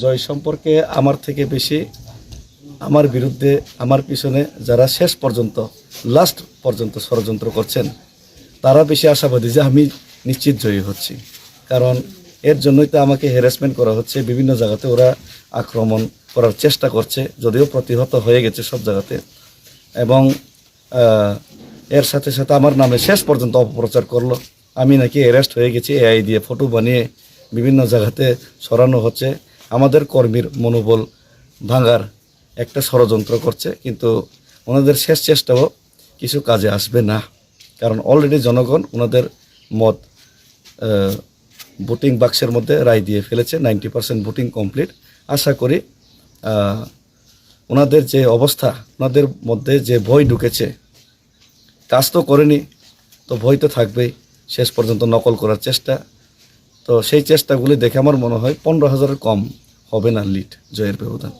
জয় সম্পর্কে আমার থেকে বেশি আমার বিরুদ্ধে আমার পিছনে যারা শেষ পর্যন্ত লাস্ট পর্যন্ত ষড়যন্ত্র করছেন তারা বেশি আশাবাদী যে আমি নিশ্চিত জয়ী হচ্ছি। কারণ এর জন্যই তো আমাকে হ্যারাসমেন্ট করা হচ্ছে, বিভিন্ন জায়গাতে ওরা আক্রমণ করার চেষ্টা করছে, যদিও প্রতিহত হয়ে গেছে সব জায়গাতে। এবং এর সাথে সাথে আমার নামে শেষ পর্যন্ত অপপ্রচার করলো, আমি নাকি অ্যারেস্ট হয়ে গেছি, এআই দিয়ে ফটো বানিয়ে বিভিন্ন জায়গাতে ছড়ানো হচ্ছে। আমাদের কর্মীর মনোবল ভাঙার একটা ষড়যন্ত্র করছে, কিন্তু ওনাদের শেষ চেষ্টাও কিছু কাজে আসবে না। কারণ অলরেডি জনগণ ওনাদের মত ভোটিং বাক্সের মধ্যে রায় দিয়ে ফেলেছে, 90% ভোটিং কমপ্লিট। আশা করি ওনাদের যে অবস্থা, ওনাদের মধ্যে যে ভয় ঢুকেছে, কাজ তো করেনি তো ভয় তো থাকবেই, শেষ পর্যন্ত নকল করার চেষ্টা। তো সেই চেষ্টাগুলি দেখে আমার মনে হয় 15,000-এর কম হবে না লিড, জয়ের ব্যবধান।